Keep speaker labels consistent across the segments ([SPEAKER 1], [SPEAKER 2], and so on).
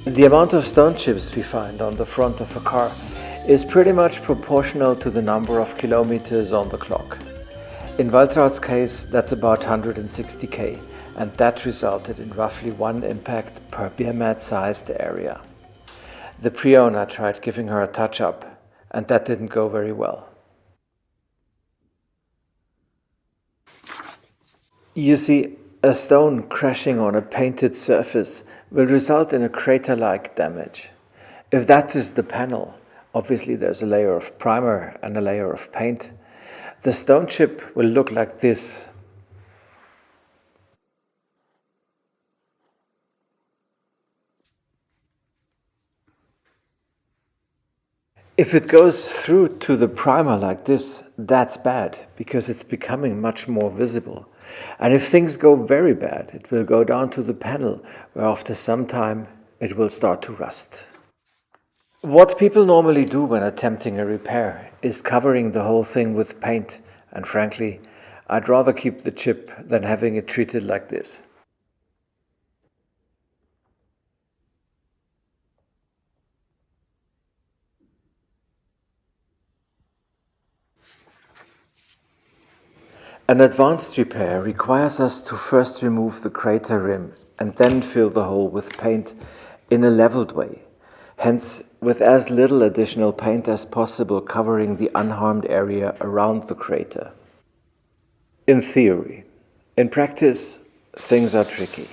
[SPEAKER 1] The amount of stone chips we find on the front of a car is pretty much proportional to the number of kilometers on the clock. In Waltraud's case, that's about 160k, and that resulted in roughly one impact per beer mat-sized area. The pre-owner tried giving her a touch-up, and that didn't go very well. You see, a stone crashing on a painted surface will result in a crater-like damage. If that is the panel, obviously there's a layer of primer and a layer of paint. The stone chip will look like this. If it goes through to the primer like this, that's bad, because it's becoming much more visible. And if things go very bad, it will go down to the panel, where after some time it will start to rust. What people normally do when attempting a repair is covering the whole thing with paint, and frankly, I'd rather keep the chip than having it treated like this. An advanced repair requires us to first remove the crater rim and then fill the hole with paint in a leveled way, hence with as little additional paint as possible covering the unharmed area around the crater. In theory. In practice, things are tricky.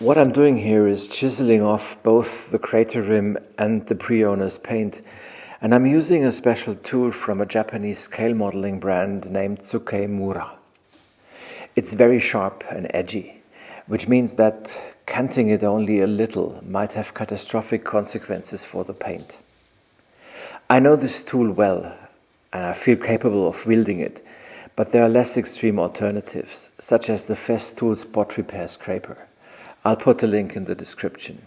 [SPEAKER 1] What I'm doing here is chiseling off both the crater rim and the pre-owner's paint, and I'm using a special tool from a Japanese scale modeling brand named Tsukemura. It's very sharp and edgy, which means that canting it only a little might have catastrophic consequences for the paint. I know this tool well, and I feel capable of wielding it, but there are less extreme alternatives, such as the Festool Spot Repair Scraper. I'll put a link in the description.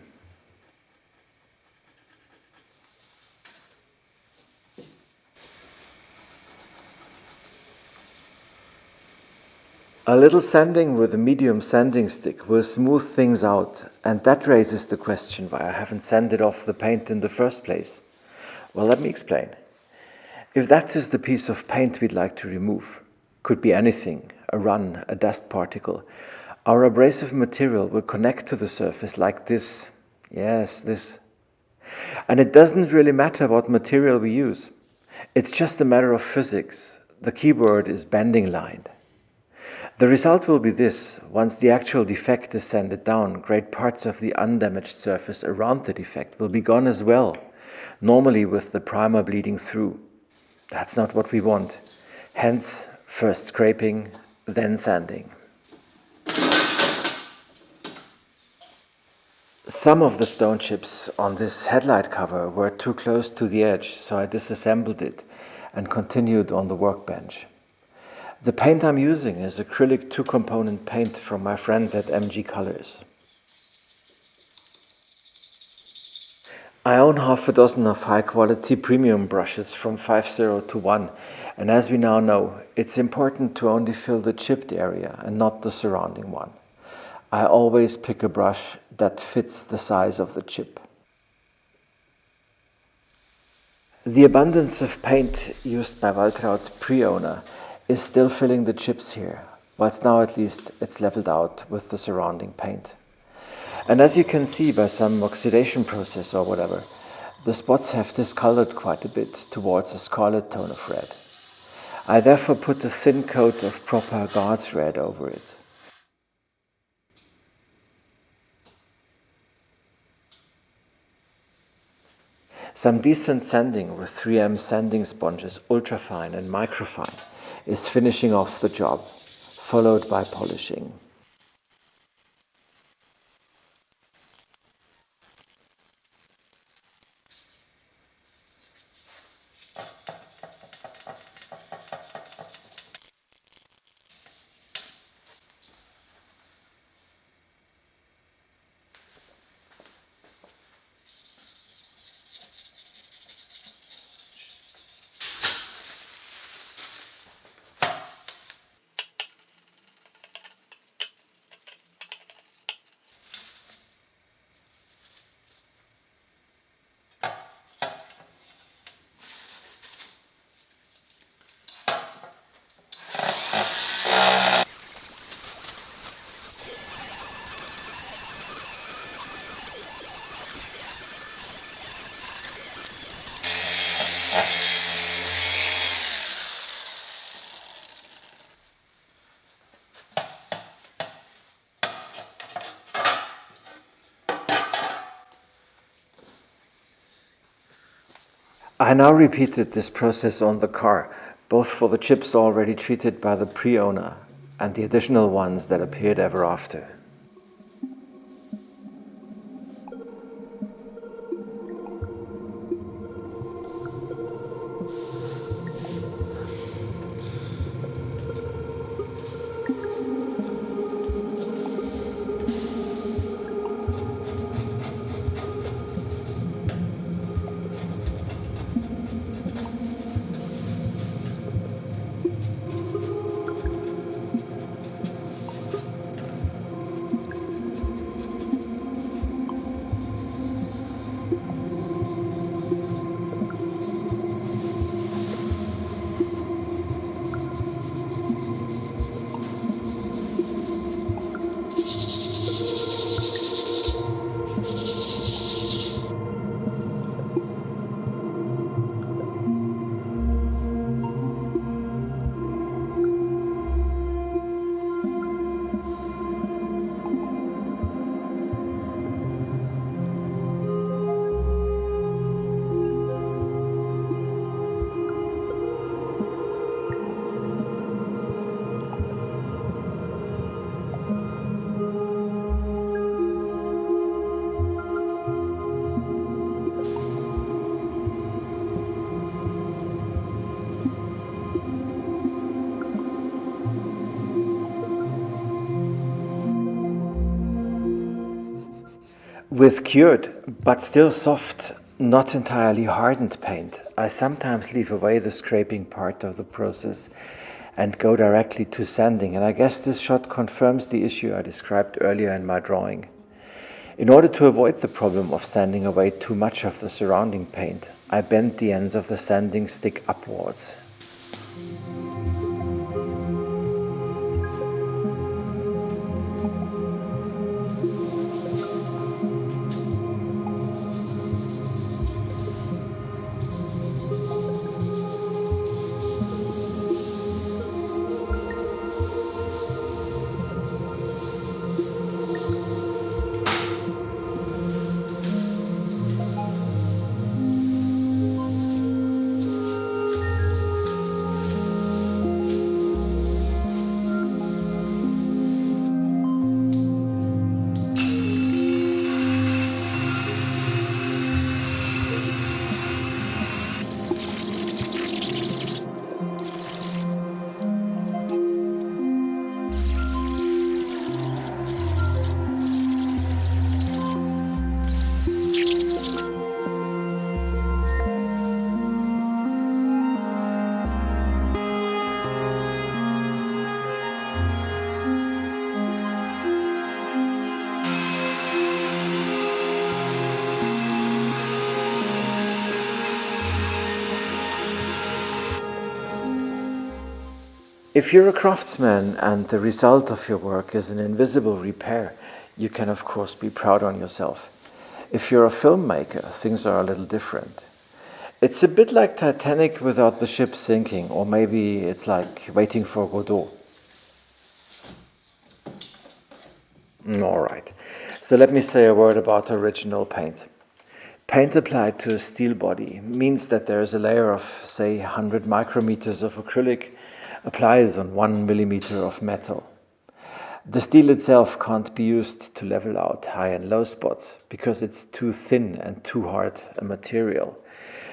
[SPEAKER 1] A little sanding with a medium sanding stick will smooth things out, and that raises the question why I haven't sanded off the paint in the first place. Well, let me explain. If that is the piece of paint we'd like to remove, could be anything, a run, a dust particle, our abrasive material will connect to the surface like this. Yes, this. And it doesn't really matter what material we use. It's just a matter of physics. The keyword is bending line. The result will be this: once the actual defect is sanded down, great parts of the undamaged surface around the defect will be gone as well, normally with the primer bleeding through. That's not what we want. Hence, first scraping, then sanding. Some of the stone chips on this headlight cover were too close to the edge, so I disassembled it and continued on the workbench. The paint I'm using is acrylic 2-component paint from my friends at MG Colors. I own half a dozen of high quality premium brushes from 5.0 to 1, and as we now know, it's important to only fill the chipped area and not the surrounding one. I always pick a brush that fits the size of the chip. The abundance of paint used by Waltraud's pre-owner is still filling the chips here, whilst now at least it's leveled out with the surrounding paint. And as you can see by some oxidation process or whatever, the spots have discolored quite a bit towards a scarlet tone of red. I therefore put a thin coat of proper guards red over it. Some decent sanding with 3M sanding sponges, ultrafine and microfine, is finishing off the job, followed by polishing. I now repeated this process on the car, both for the chips already treated by the pre-owner and the additional ones that appeared ever after. With cured, but still soft, not entirely hardened paint, I sometimes leave away the scraping part of the process and go directly to sanding, and I guess this shot confirms the issue I described earlier in my drawing. In order to avoid the problem of sanding away too much of the surrounding paint, I bend the ends of the sanding stick upwards. If you're a craftsman and the result of your work is an invisible repair, you can of course be proud on yourself. If you're a filmmaker, things are a little different. It's a bit like Titanic without the ship sinking, or maybe it's like Waiting for Godot. All right. So let me say a word about original paint. Paint applied to a steel body means that there is a layer of, say, 100 micrometers of acrylic applied on 1 millimeter of metal. The steel itself can't be used to level out high and low spots because it's too thin and too hard a material.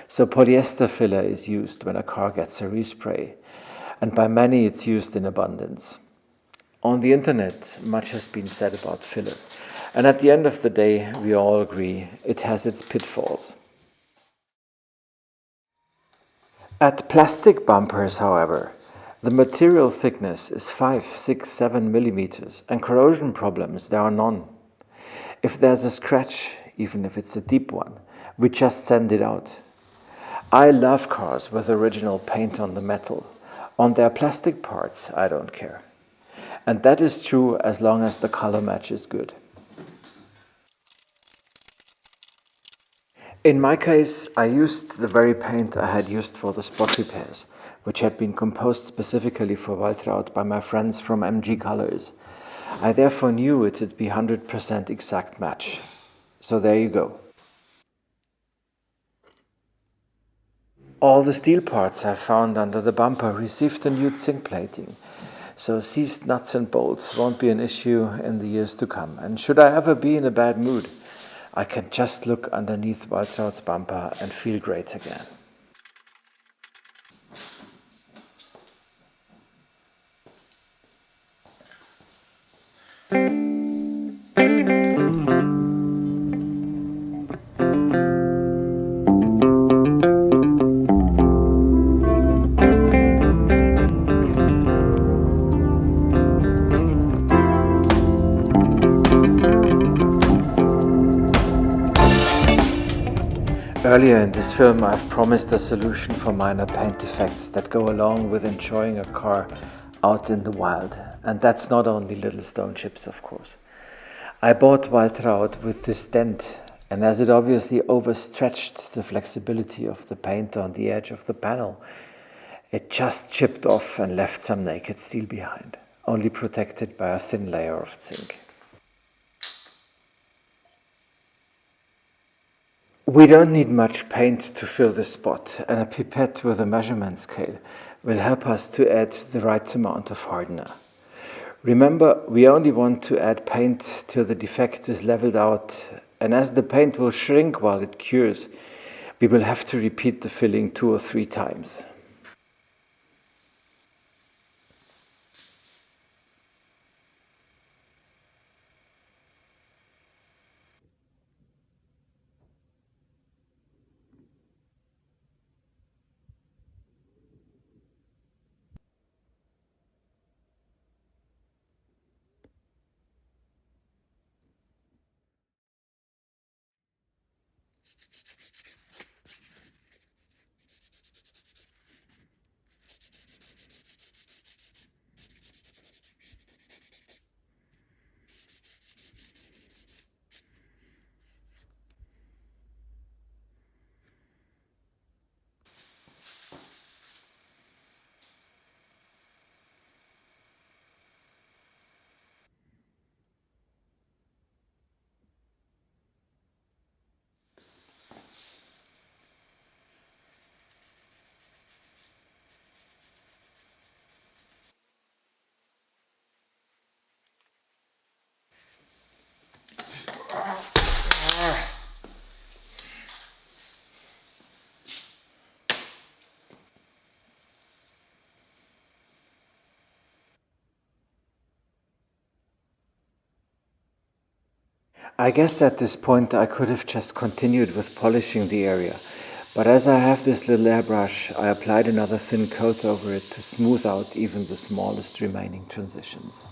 [SPEAKER 1] So polyester filler is used when a car gets a respray, and by many it's used in abundance. On the internet, much has been said about filler, and at the end of the day, we all agree it has its pitfalls. At plastic bumpers, however, the material thickness is 5, 6, 7 millimeters, and corrosion problems there are none. If there's a scratch, even if it's a deep one, we just send it out. I love cars with original paint on the metal. On their plastic parts, I don't care. And that is true as long as the color match is good. In my case, I used the very paint I had used for the spot repairs, which had been composed specifically for Waltraud by my friends from MG Colors. I therefore knew it would be 100% exact match. So there you go. All the steel parts I found under the bumper received a new zinc plating, so seized nuts and bolts won't be an issue in the years to come. And should I ever be in a bad mood, I can just look underneath Waltraud's bumper and feel great again. Earlier in this film, I've promised a solution for minor paint defects that go along with enjoying a car out in the wild. And that's not only little stone chips, of course. I bought Waltraud with this dent, and as it obviously overstretched the flexibility of the paint on the edge of the panel, it just chipped off and left some naked steel behind, only protected by a thin layer of zinc. We don't need much paint to fill this spot, and a pipette with a measurement scale will help us to add the right amount of hardener. Remember, we only want to add paint till the defect is leveled out, and as the paint will shrink while it cures, we will have to repeat the filling 2 or 3 times. I guess at this point I could have just continued with polishing the area, but as I have this little airbrush, I applied another thin coat over it to smooth out even the smallest remaining transitions.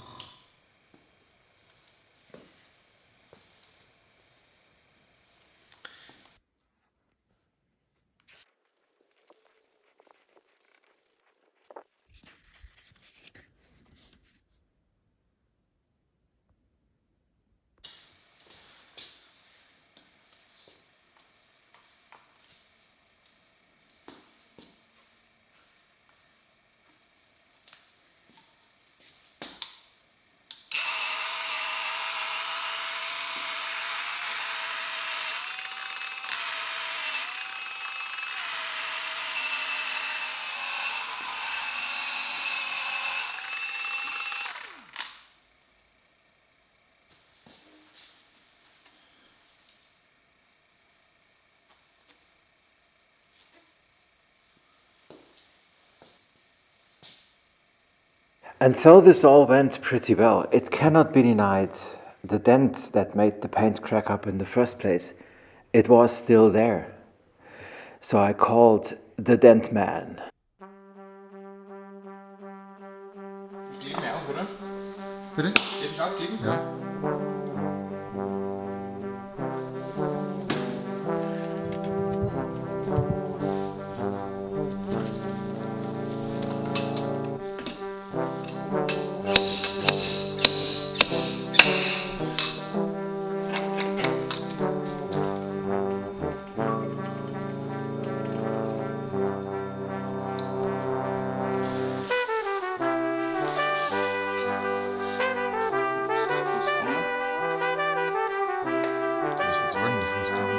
[SPEAKER 1] And though this all went pretty well, it cannot be denied the dent that made the paint crack up in the first place, it was still there. So I called the dent man.
[SPEAKER 2] Geben wir auf, oder?
[SPEAKER 3] Bitte?
[SPEAKER 2] Darf ich aufgeben?
[SPEAKER 3] Ja. Das ist jetzt ordentlich rausgekommen.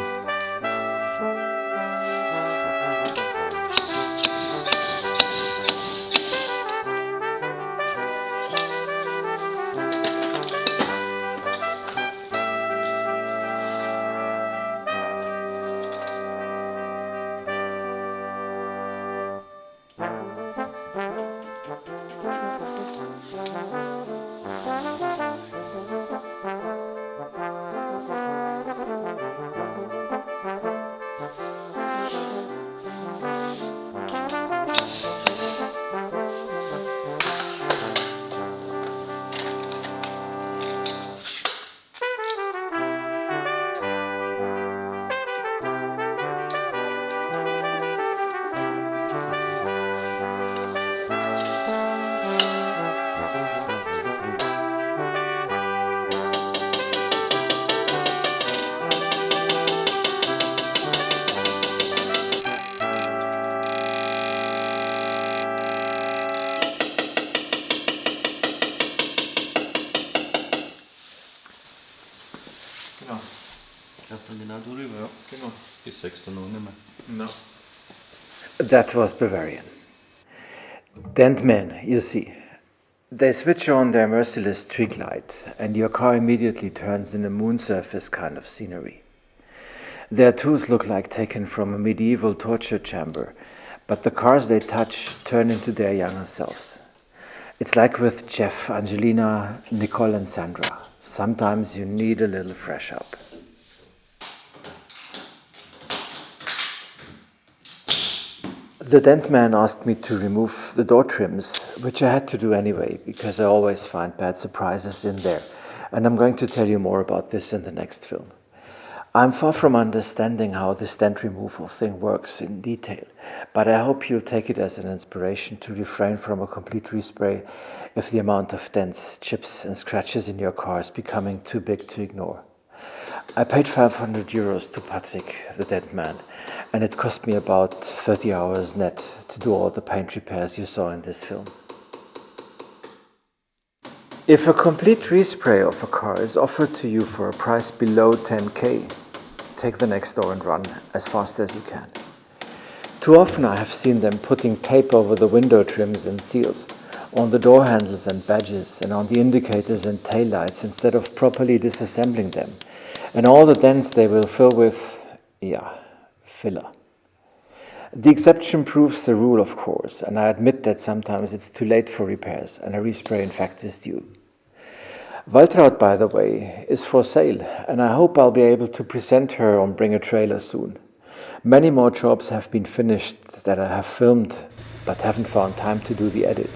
[SPEAKER 2] Genau.
[SPEAKER 3] Läuft dann genau drüber, ja.
[SPEAKER 2] Genau.
[SPEAKER 3] Bis 6 dann noch nicht mehr.
[SPEAKER 2] No.
[SPEAKER 1] That was Bavarian. Dent men, you see, they switch on their merciless streak light and your car immediately turns in a moon surface kind of scenery. Their tools look like taken from a medieval torture chamber, but the cars they touch turn into their younger selves. It's like with Jeff, Angelina, Nicole and Sandra. Sometimes you need a little fresh up. The dent man asked me to remove the door trims, which I had to do anyway, because I always find bad surprises in there. And I'm going to tell you more about this in the next film. I'm far from understanding how this dent removal thing works in detail, but I hope you'll take it as an inspiration to refrain from a complete respray if the amount of dents, chips and scratches in your car is becoming too big to ignore. I paid 500 euros to Patrick, the dent man, and it cost me about 30 hours net to do all the paint repairs you saw in this film. If a complete respray of a car is offered to you for a price below 10k, take the next door and run as fast as you can. Too often I have seen them putting tape over the window trims and seals, on the door handles and badges, and on the indicators and taillights instead of properly disassembling them. And all the dents they will fill with, filler. The exception proves the rule, of course, and I admit that sometimes it's too late for repairs and a respray in fact is due. Waltraud, by the way, is for sale, and I hope I'll be able to present her on Bring a Trailer soon. Many more jobs have been finished that I have filmed, but haven't found time to do the edit.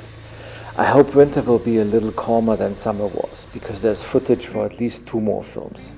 [SPEAKER 1] I hope winter will be a little calmer than summer was, because there's footage for at least 2 more films.